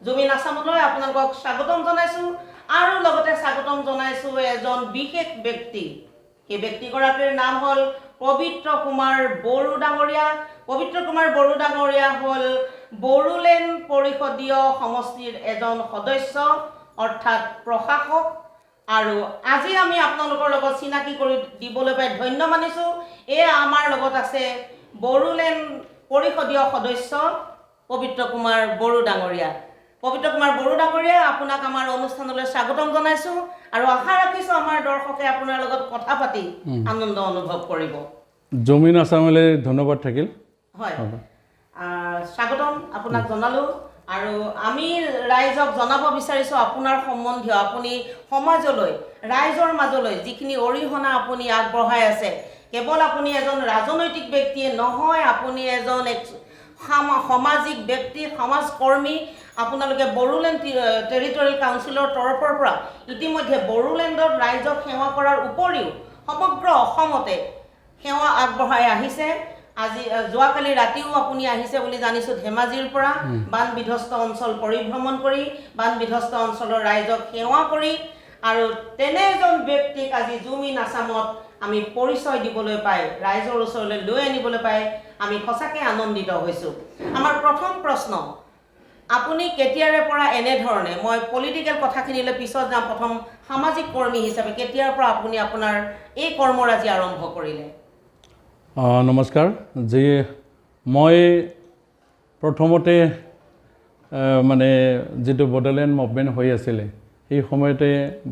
জুমিন আছামলৈ আপোনালোকক স্বাগতম জনাইছোঁ আৰু লগতে স্বাগতম জনাইছোঁ এজন বিশেষ ব্যক্তি। সেই ব্যক্তিগৰাকীৰ নাম হ'ল পবিত্ৰ কুমাৰ বড়ো ডাঙৰীয়া। পবিত্ৰ কুমাৰ বড়ো ডাঙৰীয়া হ'ল বড়োলেণ্ড পৰিষদীয় সমষ্টিৰ এজন সদস্য অৰ্থাৎ প্ৰশাসক। আৰু আজি আমি আপোনালোকৰ লগত চিনাকি কৰি দিবলৈ পাই ধন্য মানিছোঁ। এয়া আমাৰ লগত আছে বড়োলেণ্ড পৰিষদীয় সদস্য পবিত্ৰ কুমাৰ বড়ো ডাঙৰীয়া। পবিত্ৰ কুমাৰ বড়ো ডাঙৰীয়া, আপোনাক আমাৰ অনুষ্ঠানলৈ স্বাগতম জনাইছোঁ আৰু আশা ৰাখিছোঁ আমাৰ দৰ্শকে আপোনাৰ লগত কথা পাতি আনন্দ অনুভৱ কৰিব। জমিন আছামলৈ ধন্যবাদ থাকিল। হয়, স্বাগতম আপোনাক জনালোঁ। আৰু আমি ৰাইজক জনাব বিচাৰিছোঁ আপোনাৰ সম্বন্ধীয়, আপুনি সমাজলৈ ৰাইজৰ মাজলৈ যিখিনি অৰিহণা আপুনি আগবঢ়াই আছে, কেৱল আপুনি এজন ৰাজনৈতিক ব্যক্তিয়ে নহয়, আপুনি এজন সামাজিক ব্যক্তি, সমাজকৰ্মী। আপোনালোকে বড়োলেণ্ড টেৰিটৰিয়েল কাউন্সিলৰ তৰফৰ পৰা ইতিমধ্যে বড়োলেণ্ডত ৰাইজক সেৱা কৰাৰ উপৰিও সমগ্ৰ অসমতে সেৱা আগবঢ়াই আহিছে। আজি যোৱাকালি ৰাতিও আপুনি আহিছে বুলি জানিছোঁ ধেমাজিৰ পৰা, বান বিধ্বস্ত অঞ্চল পৰিভ্ৰমণ কৰি বান বিধ্বস্ত অঞ্চলৰ ৰাইজক সেৱা কৰি। আৰু তেনে এজন ব্যক্তিক আজি জুমিন আছামত আমি পৰিচয় দিবলৈ পাই, ৰাইজৰ ওচৰলৈ লৈ আনিবলৈ পাই আমি সঁচাকৈ আনন্দিত হৈছোঁ। আমাৰ প্ৰথম প্ৰশ্ন, আপুনি কেতিয়াৰে পৰা এনেধৰণে, মই পলিটিকেল কথাখিনিলৈ পিছত যাম, প্ৰথম সামাজিক কৰ্মী হিচাপে কেতিয়াৰ পৰা আপুনি আপোনাৰ এই কৰ্মৰাজি আৰম্ভ কৰিলে? নমস্কাৰ। মই প্ৰথমতে মানে যিটো বড়োলেণ্ড মুভমেণ্ট হৈ আছিলে সেই সময়তে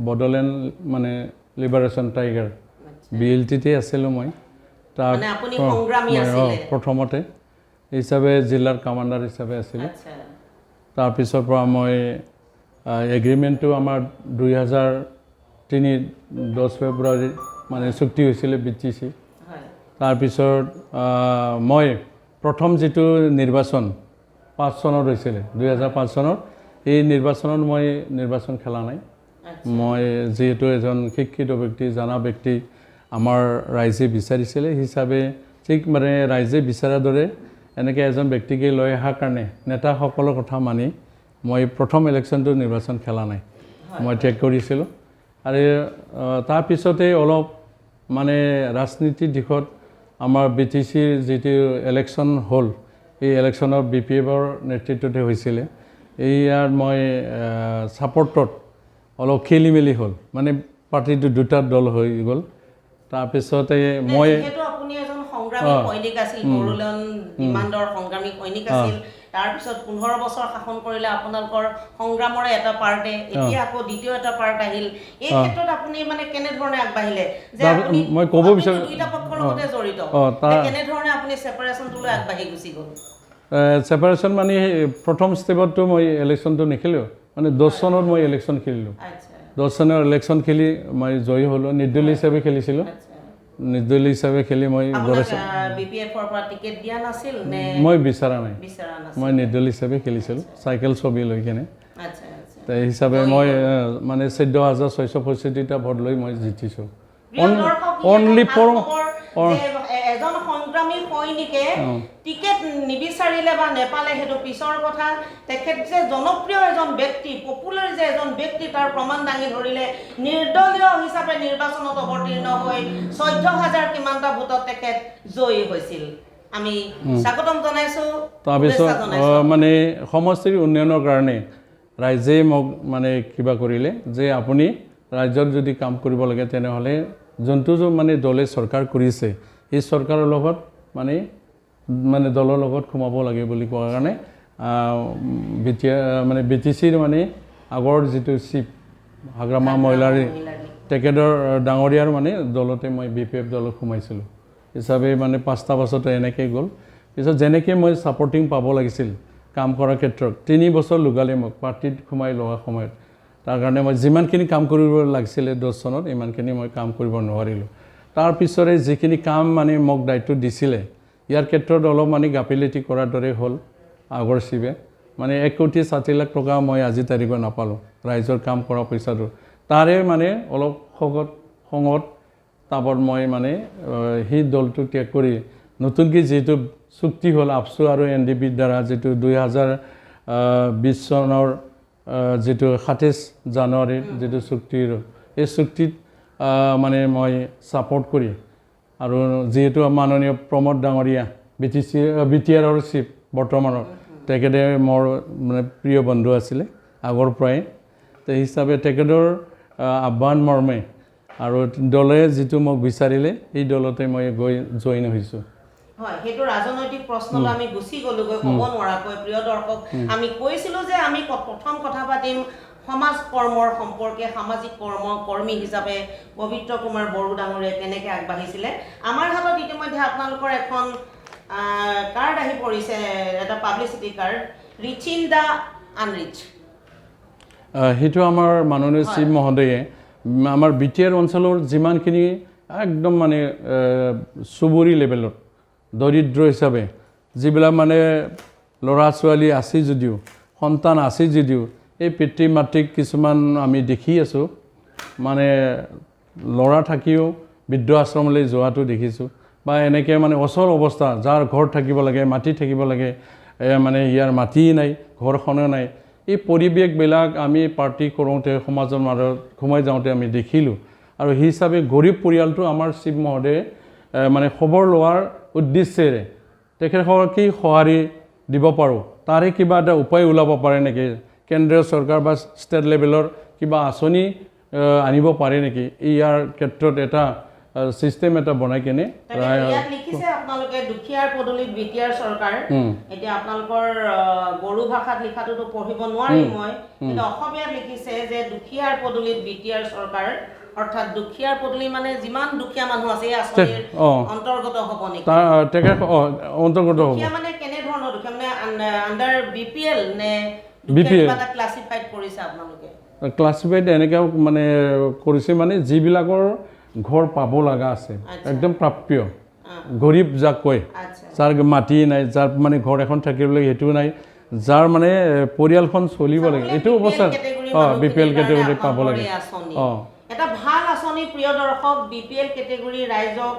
বড়োলেণ্ড মানে লিবাৰেশ্যন টাইগাৰ BLTতে আছিলোঁ মই। তাত প্ৰথমতে হিচাপে জিলাৰ কামাণ্ডাৰ হিচাপে আছিলোঁ। তাৰপিছৰ পৰা মই এগ্ৰিমেণ্টটো আমাৰ 2003 10 ফেব্ৰুৱাৰী মানে চুক্তি হৈছিলে BTC। তাৰপিছত মই প্ৰথম যিটো নিৰ্বাচন 5 চনত হৈছিলে, 2005 চনত, এই নিৰ্বাচনত মই নিৰ্বাচন খেলা নাই। মই যিহেতু এজন শিক্ষিত ব্যক্তি, জনা ব্যক্তি, আমাৰ ৰাইজে বিচাৰিছিলে হিচাপে ঠিক মানে ৰাইজে বিচৰাৰ দৰে এনেকৈ এজন ব্যক্তিকে লৈ অহাৰ কাৰণে নেতাসকলৰ কথা মানি মই প্ৰথম ইলেকশ্যনটো নিৰ্বাচন খেলা নাই, মই ত্যাগ কৰিছিলোঁ। আৰু তাৰপিছতে অলপ মানে ৰাজনীতিৰ দিশত আমাৰ BTCৰ যিটো ইলেকশ্যন হ'ল, এই ইলেকশ্যনৰ BPFৰ নেতৃত্বতে হৈছিলে। ইয়াৰ মই ছাপৰ্টত অলপ খেলি মেলি হ'ল, মানে পাৰ্টিটো দুটা দল হৈ গ'ল। তাৰপিছতে মই তাৰপিছত 15 বছৰ শাসন কৰিলে আপোনালোকৰ সংগ্ৰামৰে এটা পাৰ্টে, এতিয়া আকৌ দ্বিতীয় এটা পাৰ্ট আহিল। এই ক্ষেত্ৰত আপুনি মানে কেনেধৰণে আগবাঢ়িলে? মই ক'ব বিচাৰোঁ দুইটা পক্ষৰ লগতে জড়িত, কেনেধৰণে আপুনি ছেপাৰেশ্যনটোলৈ আগবাঢ়ি গুচি গ'ল? ছেপাৰেশ্যন মানে প্ৰথম ষ্টেপততো মই ইলেকশ্যনটো নেখেলোঁ, মানে 10 চনত মই ইলেকশ্যন খেলিলোঁ। 10 চনৰ ইলেকশ্যন খেলি মই জয়ী হ'লোঁ। নিৰ্দলীয় হিচাপে খেলিছিলোঁ। নিৰ্দলীয় হিচাপে খেলি মই মই বিচৰা নাই, মই নিৰ্দলীয় হিচাপে খেলিছিলোঁ চাইকেল ছবি লৈ কেনে। সেই হিচাপে মই মানে 14,665টা ভোট লৈ মই জিতিছোঁ। অনলি ফৰ এজন সংগ্ৰামী সৈনিকে টিকেট নিবিচাৰিলে বা নেপালে সেইটো পিছৰ কথা। তেখেত যে জনপ্ৰিয় এজন ব্যক্তি, পপুলাৰ যে এজন ব্যক্তি, তাৰ প্ৰমাণ দাঙি ধৰিলে। নিৰ্দলীয় হিচাপে নিৰ্বাচনত অৱতীৰ্ণ হৈ 14,000 কিমানটা ভোটত তেখেত জয়ী হৈছিল। আমি স্বাগতম জনাইছোঁ। তাৰপিছত মানে সমষ্টিৰ উন্নয়নৰ কাৰণে ৰাইজে মোক মানে কিবা কৰিলে যে আপুনি ৰাজ্যত যদি কাম কৰিব লাগে তেনেহ'লে যোনটো মানে দলে চৰকাৰ কৰিছে এই চৰকাৰৰ লগত মানে দলৰ লগত সোমাব লাগে বুলি কোৱাৰ কাৰণে মানে BTCৰ মানে আগৰ যিটো চিফ হাগ্ৰামা মহিলাৰী তেখেতৰ ডাঙৰীয়াৰ মানে দলতে মই BPF দলত সোমাইছিলোঁ হিচাপে মানে 5টা বছৰতে এনেকৈ গ'ল। পিছত যেনেকৈ মই ছাপৰ্টিং পাব লাগিছিল কাম কৰাৰ ক্ষেত্ৰত 3 বছৰ লগালে মোক পাৰ্টিত সোমাই লোৱা সময়ত। তাৰ কাৰণে মই যিমানখিনি কাম কৰিব লাগিছিলে 10 চনত ইমানখিনি মই কাম কৰিব নোৱাৰিলোঁ। তাৰপিছৰে যিখিনি কাম মানে মোক দায়িত্ব দিছিলে ইয়াৰ ক্ষেত্ৰত অলপ মানে গাফিলতি কৰাৰ দৰে হ'ল আগৰ চিফে। মানে 1,60,00,000 টকা মই আজি তাৰিখত নাপালোঁ ৰাইজৰ কাম কৰা পইচাটো। তাৰে মানে অলপ খঙত তাপত মই মানে সেই দলটো ত্যাগ কৰি নতুনকৈ যিটো চুক্তি হ'ল আপচু আৰু NDPৰ দ্বাৰা যিটো 20 চনৰ যেটো 27 জানুৱাৰীৰ যেটো চুক্তিৰ এই চুক্তিত মানে মই সাপোৰ্ট কৰি আৰ যেহেতু মাননীয় প্ৰমোদ ডাঙৰিয়া বিটিআৰৰ চিফ বৰ্তমানৰ তেখেতে মোৰ মানে প্ৰিয় বন্ধু আছিলে আগৰ পৰাই তে হিচাপে তেখেতৰ আহ্বান মৰ্মে আৰু দলে যেটো মোক বিচাৰিলে এই দলতে মই গৈ জইন হৈছো হয় হেতু ৰাজনৈতিক প্ৰশ্নলৈ আমি গুছি গলুগৈ ক'ব নোৱাৰাকৈ প্ৰিয় দৰ্শক আমি কৈছিলো যে আমি প্ৰথম কথা পাতিম সমাজ কৰ্মৰ সম্পৰ্কে সামাজিক কৰ্মী হিচাপে পবিত্ৰ কুমাৰ বড়ো ডাঙৰীয়া কেনেকৈ আগবাঢ়িছিলে আমাৰ হাতত ইতিমধ্যে আপোনালোকৰ এখন কাৰ্ড আহি পৰিছে এটা পাব্লিচিটি কাৰ্ড ৰিচিং দা আনৰিচ সেইটো আমাৰ মাননীয় চিফ মহোদয়ে আমাৰ বিটিআৰ অঞ্চলৰ যিমানখিনি একদম মানে চুবুৰী লেভেলত দৰিদ্ৰ হিচাপে যিবিলাক মানে ল'ৰা ছোৱালী আছে যদিও সন্তান আছে যদিও এই পিতৃ মাতৃক কিছুমান আমি দেখি আছো মানে ল'ৰা থাকিও বৃদ্ধ আশ্ৰমলৈ যোৱাটো দেখিছোঁ বা এনেকৈ মানে অচল অৱস্থা যাৰ ঘৰ থাকিব লাগে মাটি থাকিব লাগে মানে ইয়াৰ মাটি নাই ঘৰখনো নাই এই পৰিৱেশবিলাক আমি পাৰ্টি কৰোঁতে সমাজৰ মাজত সোমাই যাওঁতে আমি দেখিলোঁ আৰু সেই হিচাপে গৰীব পৰিয়ালটো আমাৰ চিফ মহোদয়ে মানে খবৰ লোৱাৰ উদ্দেশ্যেৰে তেখেতসকলক কি সঁহাৰি দিব পাৰোঁ তাৰে কিবা এটা উপায় ওলাব পাৰে নেকি কেন্দ্ৰীয় চৰকাৰ বা ষ্টেট লেভেলৰ কিবা আঁচনি আনিব পাৰে নেকি ইয়াৰ ক্ষেত্ৰত এটা সিস্টেম এটা বনাই কেনে ইয়াত লিখিছে আপোনালোকে দুখীয়াৰ পদুলিত বিটিআৰ চৰকাৰ এতিয়া আপোনালোকৰ বড়ো ভাষাত লিখাটোতো পঢ়িব নোৱাৰিম মই কিন্তু অসমীয়াত লিখিছে যে দুখীয়াৰ পদুলিত বিটিআৰ চৰকাৰ অৰ্থাৎ দুখীয়াৰ পদুলি মানে যিমান দুখীয়া মানুহ আছে এই আঁচনিৰ অন্তৰ্গত হ'ব নেকি তেখেত অন্তৰ্গত হ'ব দুখীয়া মানে কেনে ধৰণৰ দুখীয়া মানে আন্ডাৰ বিপিএল নে বিপিএল এটা ক্লাসিফাইড কৰিছে আপোনালোকে ক্লাসিফাইড এনেকৈ মানে কৰিছে মানে যিবিলাকৰ ঘৰ পাব লগা আছে একদম প্ৰাপ্য গৰীব যাক কয় যাৰ মাটি নাই যাৰ মানে ঘৰ এখন থাকিব লাগে সেইটো নাই যাৰ মানে পৰিয়ালখন চলিব লাগে এইটো অৱস্থা বিপিএল কেটেগৰী পাব লাগে এটা ভাল আঁচনি প্ৰিয় দৰ্শক বিপিএল কেটেগৰী ৰাইজক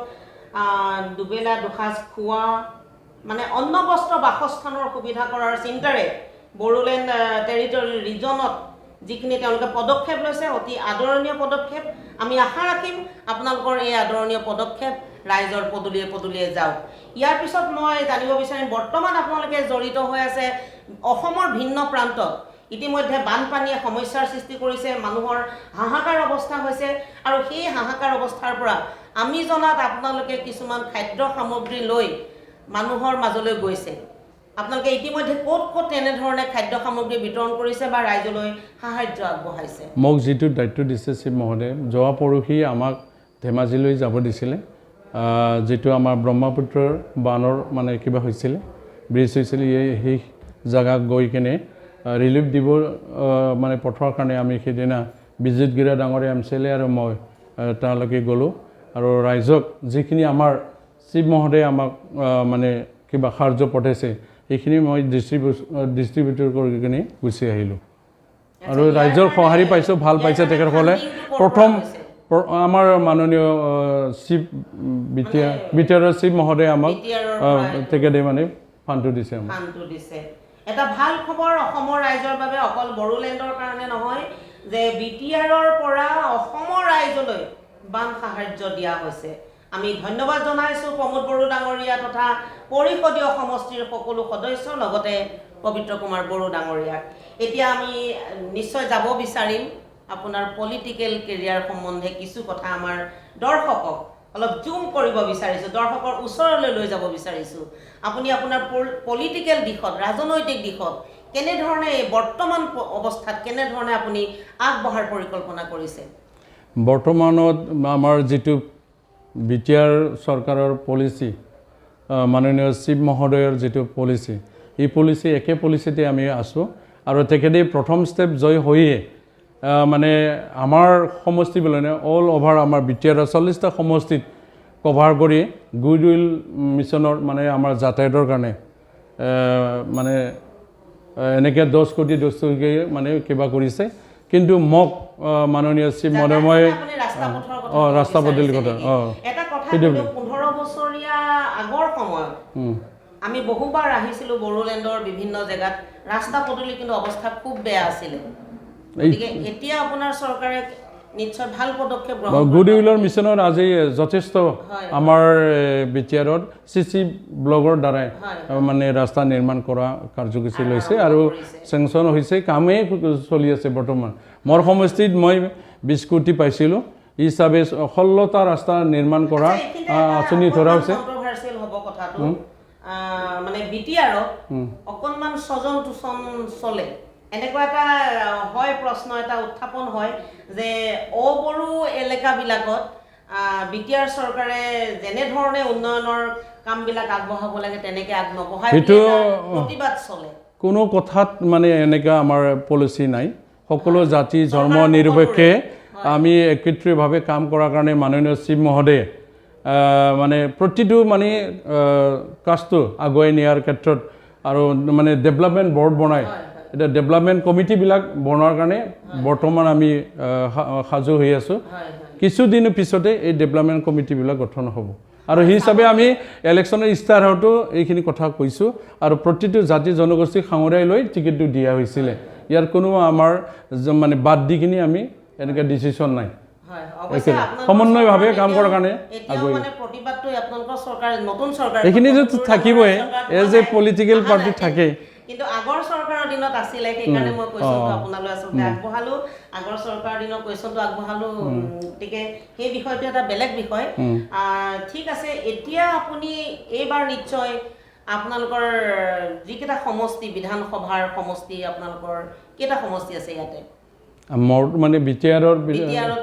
দুবেলা দুসাঁজ খোৱা মানে অন্ন বস্ত্ৰ বাসস্থানৰ সুবিধা কৰাৰ চিন্তাৰে বড়োলেণ্ড টেৰিটৰি ৰিজনত যিখিনি তেওঁলোকে পদক্ষেপ লৈছে অতি আদৰণীয় পদক্ষেপ আমি আশা ৰাখিম আপোনালোকৰ এই আদৰণীয় পদক্ষেপ ৰাইজৰ পদুলিয়ে যাওক ইয়াৰ পিছত মই জানিব বিচাৰিম বৰ্তমান আপোনালোকে জড়িত হৈ আছে অসমৰ ভিন্ন প্ৰান্তত ইতিমধ্যে বানপানীয়ে সমস্যাৰ সৃষ্টি কৰিছে মানুহৰ হাহাকাৰ অৱস্থা হৈছে আৰু সেই হাহাকাৰ অৱস্থাৰ পৰা আমি জনাত আপোনালোকে কিছুমান খাদ্য সামগ্ৰী লৈ মানুহৰ মাজলৈ গৈছে আপোনালোকে ইতিমধ্যে ক'ত এনেধৰণে খাদ্য সামগ্ৰী বিতৰণ কৰিছে বা ৰাইজলৈ সাহায্য আগবঢ়াইছে মোক যিটো দায়িত্ব দিছে চিফ মহোদয়ে যোৱা পৰহি আমাক ধেমাজিলৈ যাব দিছিলে যেটো আমাৰ ব্ৰহ্মপুত্ৰৰ বানৰ মানে কিবা হৈছিলে ব্ৰিজ হৈছিলে সেই জায়গা গৈ কেনে ৰিলিফ দিব মানে পঠোৱাৰ কাৰণে আমি সেইদিনা বিজিত গিৰা ডাঙৰীয়া এমচিএলএ আৰু মই তালৈকে গ'লোঁ আৰু ৰাইজক যিখিনি আমাৰ চিফ মহোদয়ে আমাক মানে কিবা সাহায্য পঠাইছে এইখিনি মই ডিষ্ট্ৰিবিউটৰ কৰি কিনে গুচি আহিলোঁ আৰু ৰাইজৰ সঁহাৰি পাইছোঁ ভাল পাইছে তেখেতসকলে প্ৰথম আমাৰ মাননীয় চিফ বিটিআৰৰ চিফ মহোদয়ে আমাক তেখেতে মানে ফাণ্ডটো দিছে এটা ভাল খবৰ অসমৰ ৰাইজৰ বাবে অকল বড়োলেণ্ডৰ কাৰণে নহয় যে বিটিআৰৰ পৰা অসমৰ ৰাইজলৈ বান সাহায্য দিয়া হৈছে আমি ধন্যবাদ জনাইছোঁ প্ৰমোদ বড়ো ডাঙৰীয়া তথা পৰিষদীয় সমষ্টিৰ সকলো সদস্য লগতে পবিত্ৰ কুমাৰ বড়ো ডাঙৰীয়াক এতিয়া আমি নিশ্চয় যাব বিচাৰিম আপোনাৰ পলিটিকেল কেৰিয়াৰ সম্বন্ধে কিছু কথা আমাৰ দৰ্শকক অলপ জুম কৰিব বিচাৰিছোঁ দৰ্শকৰ ওচৰলৈ লৈ যাব বিচাৰিছোঁ আপুনি আপোনাৰ পলিটিকেল দিশত ৰাজনৈতিক দিশত কেনেধৰণে বৰ্তমান অৱস্থাত কেনেধৰণে আপুনি আগবঢ়াৰ পৰিকল্পনা কৰিছে বৰ্তমানত আমাৰ যিটো বিটিআৰ চৰকাৰৰ পলিচি মাননীয় চিফ মহোদয়ৰ যিটো পলিচি এই পলিচি একে পলিচিতে আমি আছোঁ আৰু তেখেতে প্ৰথম ষ্টেপ জয় হৈয়ে মানে আমাৰ সমষ্টি বুলি অল অভাৰ আমাৰ বিটিআৰৰ 40টা সমষ্টিত কভাৰ কৰি গুডউইল মিছনৰ মানে আমাৰ যাতায়াতৰ কাৰণে মানে এনেকৈ 10 কোটি মানে কিবা কৰিছে কিন্তু মোক মাননীয় চিফ মহোদয় মই ৰাস্তা পদূলিৰ কথা এটা কথা 15 বছৰীয়া আগৰ সময়ত আমি বহুবাৰ আহিছিলোঁ বড়োলেণ্ডৰ বিভিন্ন জেগাত ৰাস্তা পদূলি কিন্তু অৱস্থা খুব বেয়া আছিলে গতিকে এতিয়া আপোনাৰ চৰকাৰে নিশ্চয় ভাল পদক্ষেপ গ্ৰহণ গুড উইলৰ মিছনৰ আজি যথেষ্ট আমাৰ বিটিআৰত চিচি ব্লগৰ দ্বাৰাই মানে ৰাস্তা নিৰ্মাণ কৰা কাৰ্যসূচী লৈছে আৰু চেংচন হৈছে কামেই চলি আছে বৰ্তমান মোৰ সমষ্টিত মই 20 কোটি পাইছিলোঁ হিচাপে 16টা ৰাস্তা নিৰ্মাণ কৰা আঁচনি ধৰা হৈছে কন্ট্ৰভাৰ্চিয়েল হ'ব কথাটো মানে বিটিআৰত অকণমান স্বজন তুচন চলে এনেকুৱা এটা হয় প্ৰশ্ন এটা উত্থাপন হয় যে অবড়ো এলেকাবিলাকত বিটিআৰ চৰকাৰে যেনে ধৰণে উন্নয়নৰ কামবিলাক আগবঢ়াব লাগে তেনেকৈ আগনবঢ়ায় প্ৰতিবাদ চলে কোনো কথাত মানে এনেকুৱা আমাৰ পলিচি নাই সকলো জাতি ধৰ্ম নিৰপেক্ষে আমি একত্ৰিতভাৱে কাম কৰাৰ কাৰণে মাননীয় চিফ মহোদয়ে মানে প্ৰতিটো মানে কাজটো আগুৱাই নিয়াৰ ক্ষেত্ৰত আৰু মানে ডেভেলপমেণ্ট বৰ্ড বনাই এটা ডেভেলপমেণ্ট কমিটিবিলাক বনোৱাৰ কাৰণে বৰ্তমান আমি সাজু হৈ আছোঁ কিছুদিনৰ পিছতে এই ডেভেলপমেণ্ট কমিটিবিলাক গঠন হ'ব আৰু সেই হিচাপে আমি ইলেকশ্যনৰ ইষ্টাৰতো এইখিনি কথা কৈছোঁ আৰু প্ৰতিটো জাতি জনগোষ্ঠীক সাঙুৰাই লৈ টিকেটটো দিয়া হৈছিলে ইয়াৰ কোনো আমাৰ মানে বাদ দি কিনি আমি এনেকৈ ডিচিশ্যন নাই সমন্বয়ভাৱে কাম কৰাৰ কাৰণে এইখিনিতো থাকিবই এজ এ পলিটিকেল পাৰ্টি থাকে কিন্তু আগৰ চৰকাৰৰ দিনত আছিলে সেইকাৰণে মই কুৱেশ্যনটো আপোনালৈ আচলতে আগবঢ়ালো আগৰ চৰকাৰৰ দিনৰ কুৱেশ্যনটো আগবঢ়ালো গতিকে সেই বিষয়টো এটা বেলেগ বিষয় ঠিক আছে এতিয়া আপুনি এইবাৰ নিশ্চয় আপোনালোকৰ যিকেইটা সমষ্টি বিধানসভাৰ সমষ্টি আপোনালোকৰ কেইটা সমষ্টি আছে ইয়াতে মোৰ মানে বিটিআৰত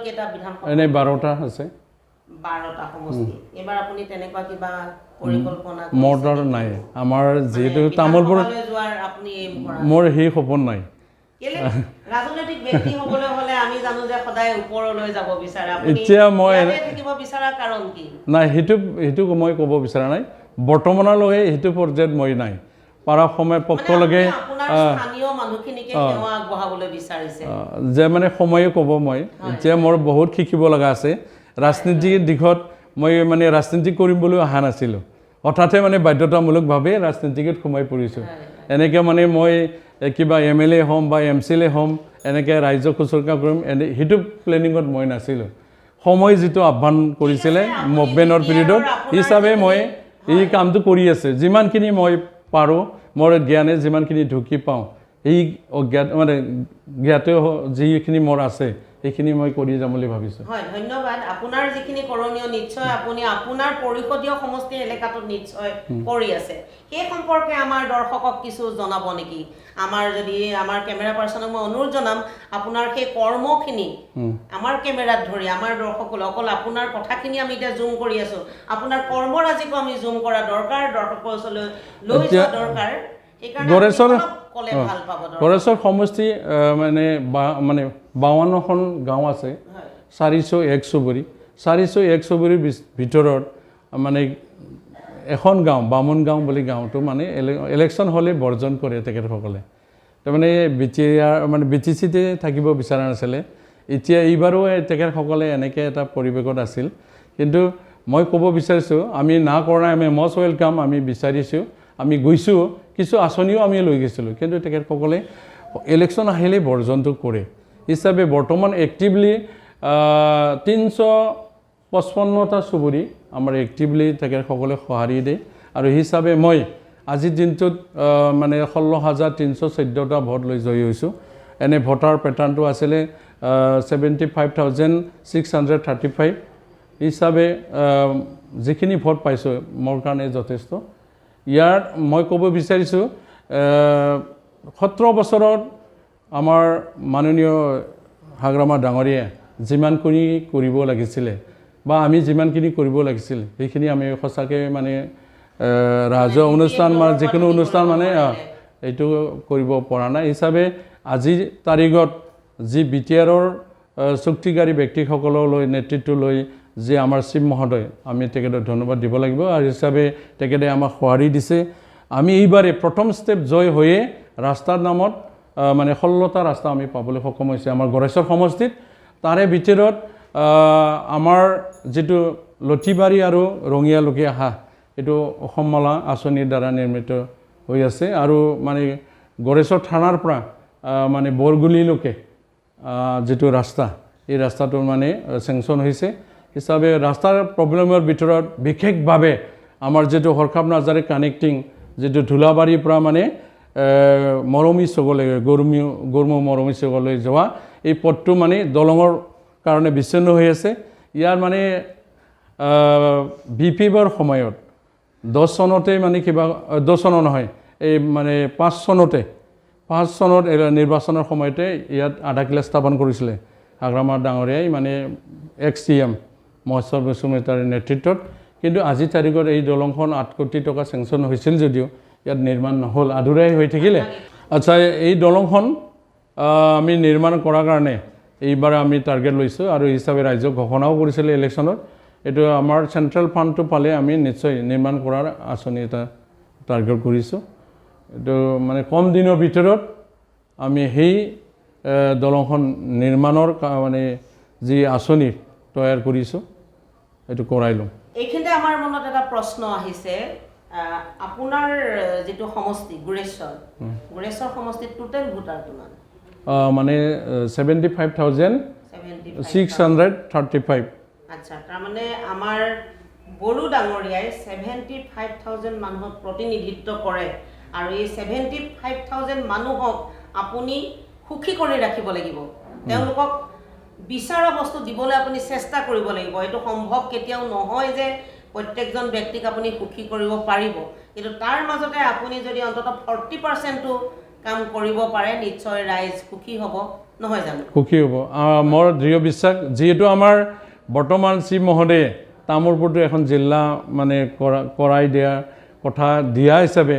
কেইটা বিধানসভা এনে 12টা আছে 12টা সমষ্টি এবাৰ আপুনি তেনেকুৱা কিবা পৰিকল্পনা মোৰ নাই আমাৰ যেহেতু তামোলপুৰ মোৰ সেই সপোন নাই ৰাজনৈতিক ব্যক্তি হ'বলৈ হ'লে আমি জানো যে সদায় ওপৰলৈ যাব বিচাৰে আপুনি এতিয়া মই থাকিব বিচাৰা কাৰণ কি নাই সেইটো মই ক'ব বিচৰা নাই বৰ্তমানলৈকে সেইটো পৰ্যায়ত মই নাই পাৰা সময় পক্ষলৈকে যে মানে সময়ে ক'ব মই এতিয়া মোৰ বহুত শিকিব লগা আছে ৰাজনীতিৰ দিশত মই মানে ৰাজনীতি কৰিম বুলি অহা নাছিলোঁ হঠাতে মানে বাধ্যতামূলকভাৱে ৰাজনীতিত সোমাই পৰিছোঁ এনেকৈ মানে মই কিবা MLA হ'ম বা MCLA হ'ম এনেকৈ ৰাইজক শুশ্ৰূষা কৰিম সেইটো প্লেনিঙত মই নাছিলোঁ সময় যিটো আহ্বান কৰিছিলে মুভমেণ্টৰ পিৰিয়ডত হিচাপে মই এই কামটো কৰি আছে যিমানখিনি মই পাৰোঁ মোৰ জ্ঞানে যিমানখিনি ঢুকি পাওঁ এই অজ্ঞাত মানে জ্ঞাত যিখিনি মোৰ আছে এইখিনি মই কৰি যাম বুলি ভাবিছোঁ হয় ধন্যবাদ আপোনাৰ যিখিনি কৰণীয় নিশ্চয় আপুনি আপোনাৰ পৰিষদীয় সমষ্টি এলেকাটোত নিশ্চয় কৰি আছে সেই সম্পৰ্কে আমাৰ দৰ্শকক কিছু জনাব নেকি আমাৰ যদি আমাৰ কেমেৰা পাৰ্চনক মই অনুৰোধ জনাম আপোনাৰ সেই কৰ্মখিনি আমাৰ কেমেৰাত ধৰি আমাৰ দৰ্শকলৈ অকল আপোনাৰ কথাখিনি আমি এতিয়া জুম কৰি আছোঁ আপোনাৰ কৰ্মৰাজিকো আমি জুম কৰা দৰকাৰ দৰ্শকৰ ওচৰলৈ লৈ যোৱা দৰকাৰ গড়েশ্বৰ সমষ্টি মানে 52খন গাঁও আছে 401 চুবুৰী 401 চুবুৰীৰ ভিতৰত মানে এখন গাঁও বামুণ গাঁও বুলি গাঁওটো মানে ইলেকশ্যন হ'লে বৰ্জন কৰে তেখেতসকলে তাৰমানে বিটিআৰ মানে BTCতে থাকিব বিচৰা নাছিলে এতিয়া এইবাৰো তেখেতসকলে এনেকৈ এটা পৰিৱেশত আছিল কিন্তু মই ক'ব বিচাৰিছোঁ আমি না কৰা আমি মষ্ট ৱেলকাম আমি বিচাৰিছোঁ আমি গৈছোঁ কিছু আঁচনিও আমি লৈ গৈছিলোঁ কিন্তু তেখেতসকলে ইলেকশ্যন আহিলে বৰ্জনটো কৰে হিচাপে বৰ্তমান এক্টিভলি 355টা চুবুৰী আমাৰ এক্টিভলি তেখেতসকলে সঁহাৰি দিয়ে আৰু হিচাপে মই আজিৰ দিনটোত মানে 16,314টা ভোট লৈ জয়ী হৈছোঁ এনে ভোটাৰ পেটাৰ্ণটো আছিলে 75,635 হিচাপে যিখিনি ভোট পাইছোঁ মোৰ কাৰণে যথেষ্ট ইয়াত মই ক'ব বিচাৰিছোঁ 17 বছৰত আমাৰ মাননীয় হাগ্ৰামা ডাঙৰীয়া যিমানখিনি কৰিব লাগিছিলে বা আমি যিমানখিনি কৰিব লাগিছিল সেইখিনি আমি সঁচাকৈ মানে ৰাজহুৱা অনুষ্ঠান বা যিকোনো অনুষ্ঠান মানে এইটো কৰিব পৰা নাই হিচাপে আজিৰ তাৰিখত যি বিটিআৰৰ চুক্তিকাৰী ব্যক্তিসকললৈ নেতৃত্ব লৈ যে আমাৰ চিফ মহোদয় আমি তেখেতক ধন্যবাদ দিব লাগিব আৰু হিচাপে তেখেতে আমাক সঁহাৰি দিছে আমি এইবাৰে প্ৰথম ষ্টেপ জয় হৈয়ে ৰাস্তাৰ নামত মানে 16টা ৰাস্তা আমি পাবলৈ সক্ষম হৈছে আমাৰ গড়েশ্বৰ সমষ্টিত তাৰে ভিতৰত আমাৰ যিটো লঠিবাৰী আৰু ৰঙিয়ালৈকে অহা এইটো অসম মালা আঁচনিৰ দ্বাৰা নিৰ্মিত হৈ আছে আৰু মানে গড়েশ্বৰ থানাৰ পৰা মানে বৰগুলিলৈকে যিটো ৰাস্তা এই ৰাস্তাটো মানে চেংচন হৈছে হিচাপে ৰাস্তাৰ প্ৰব্লেমৰ ভিতৰত বিশেষভাৱে আমাৰ যিটো হৰকাপ নাৰ্জাৰী কানেক্টিং যিটো ধুলাবাৰীৰ পৰা মানে মৰমী চুকলৈ গৰমু মৰমী চুকলৈ যোৱা এই পথটো মানে দলঙৰ কাৰণে বিচ্ছিন্ন হৈ আছে ইয়াৰ মানে বিপিএফৰ সময়ত 10 চনতে মানে কিবা 10 চন নহয় এই মানে 5 চনত নিৰ্বাচনৰ সময়তে ইয়াত আধাকিলা স্থাপন কৰিছিলে হাগ্ৰামাৰ ডাঙৰীয়াই মানে এক্স-চিএম মহেশ্বৰ বসুমতাৰীৰ নেতৃত্বত কিন্তু আজি তাৰিখত এই দলংখন 8 কোটি টকা চেংচন হৈছিল যদিও ইয়াত নিৰ্মাণ নহ'ল আধুৰাই হৈ থাকিলে আচ্ছা এই দলংখন আমি নিৰ্মাণ কৰাৰ কাৰণে এইবাৰ আমি টাৰ্গেট লৈছোঁ আৰু হিচাপে ৰাজ্যক ঘোষণাও কৰিছিলে ইলেকশ্যনত এইটো আমাৰ চেণ্ট্ৰেল ফাণ্ডটো পালে আমি নিশ্চয় নিৰ্মাণ কৰাৰ আঁচনি এটা টাৰ্গেট কৰিছোঁ এইটো মানে কম দিনৰ ভিতৰত আমি সেই দলংখন নিৰ্মাণৰ মানে যি আঁচনি তৈয়াৰ কৰিছোঁ এইটো কৰাই ল'ম এইখিনিতে আমাৰ মনত এটা প্ৰশ্ন আহিছে আপোনাৰ যেটো সমষ্টি গুৰেশ্বৰ সমষ্টিত টোটেল ভোটাৰ কিমান মানে 75,635 আচ্ছা তাৰ মানে আমাৰ বড়ো ডাঙৰীয়াই 75,000 মানুহক প্ৰতিনিধিত্ব কৰে আৰু এই 75,000 মানুহক আপুনি সুখী কৰি ৰাখিব লাগিব তেওঁলোকক বিচাৰা বস্তু দিবলৈ আপুনি চেষ্টা কৰিব লাগিব এটো সম্ভৱ কেতিয়াও নহয় যে প্ৰত্যেকজন ব্যক্তিক আপুনি সুখী কৰিব পাৰিব কিন্তু তাৰ মাজতে আপুনি যদি অন্তত 40% কাম কৰিব পাৰে নিশ্চয় ৰাইজ সুখী হ'ব নহয় জানো সুখী হ'ব মোৰ দৃঢ় বিশ্বাস যেহেতু আমাৰ বৰ্তমান শ্ৰী মহোদয়ে তামোলপুৰটো এখন জিলা মানে কৰাই দিয়া কথা দিয়া হিচাপে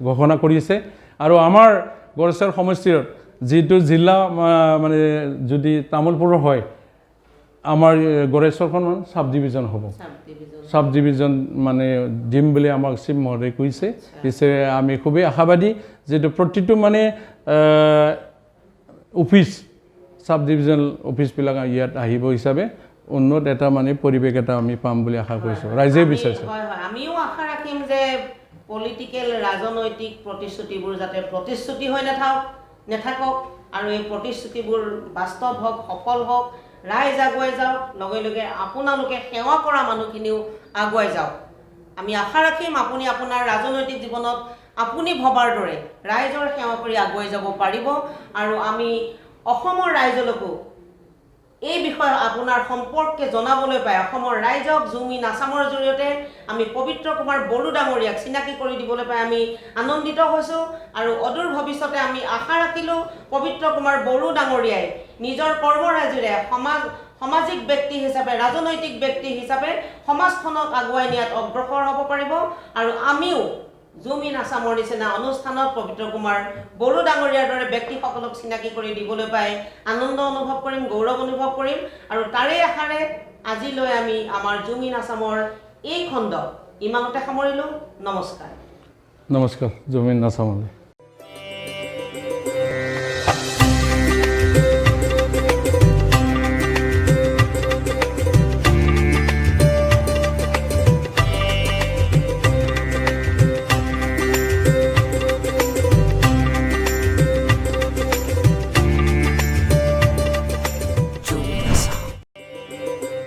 ঘোষণা কৰিছে আৰু আমাৰ গড়েশ্বৰ সমষ্টিৰ যেটো জিলা মানে যদি তামোলপুৰৰ হয় আমাৰ গড়েশ্বৰখন সাব ডিভিজন হ'ব সাব ডিভিজন মানে দিম বুলি আমাক চিম মহোদয়ে কৈছে পিছে আমি খুবেই আশাবাদী যেটো প্ৰতিটো মানে অফিস সাব ডিভিজন অফিসবিলাক ইয়াত আহিব হিচাপে উন্নত এটা মানে পৰিৱেশ এটা আমি পাম বুলি আশা কৰিছোঁ ৰাইজে বিচাৰিছে হয় হয় আমিও আশা ৰাখিম যে পলিটিক্যাল ৰাজনৈতিক প্ৰতিশ্ৰুতিবোৰ যাতে প্ৰতিশ্ৰুতি হৈ নেথাকক আৰু এই প্ৰতিশ্ৰুতিবোৰ বাস্তৱ হওক সফল হওক ৰাইজ আগুৱাই যাওক লগে লগে আপোনালোকে সেৱা কৰা মানুহখিনিও আগুৱাই যাওক আমি আশা ৰাখিম আপুনি আপোনাৰ ৰাজনৈতিক জীৱনত আপুনি ভবাৰ দৰে ৰাইজৰ সেৱা কৰি আগুৱাই যাব পাৰিব আৰু আমি অসমৰ ৰাইজলৈকো এই বিষয়ে আপোনাৰ সম্পৰ্কে জনাবলৈ পাই অসমৰ ৰাইজক জুম ইন আসামৰ জৰিয়তে আমি পবিত্ৰ কুমাৰ বড়ো ডাঙৰীয়াক চিনাকি কৰি দিবলৈ পাই আমি আনন্দিত হৈছোঁ আৰু অদূৰ ভৱিষ্যতে আমি আশা ৰাখিলোঁ পবিত্ৰ কুমাৰ বড়ো ডাঙৰীয়াই নিজৰ কৰ্মৰাজিৰে সামাজিক ব্যক্তি হিচাপে ৰাজনৈতিক ব্যক্তি হিচাপে সমাজখনক আগুৱাই নিয়াত অগ্ৰসৰ হ'ব পাৰিব আৰু আমিও জুম ইন আসামৰ নিচিনা অনুষ্ঠানত পবিত্ৰ কুমাৰ বড়ো ডাঙৰীয়াৰ দৰে ব্যক্তিসকলক চিনাকি কৰি দিবলৈ পাই আনন্দ অনুভৱ কৰিম গৌৰৱ অনুভৱ কৰিম আৰু তাৰে আশাৰে আজিলৈ আমি আমাৰ জুম ইন আসামৰ এই খণ্ড ইমানতে সামৰিলোঁ নমস্কাৰ জুম ইন আসামলৈ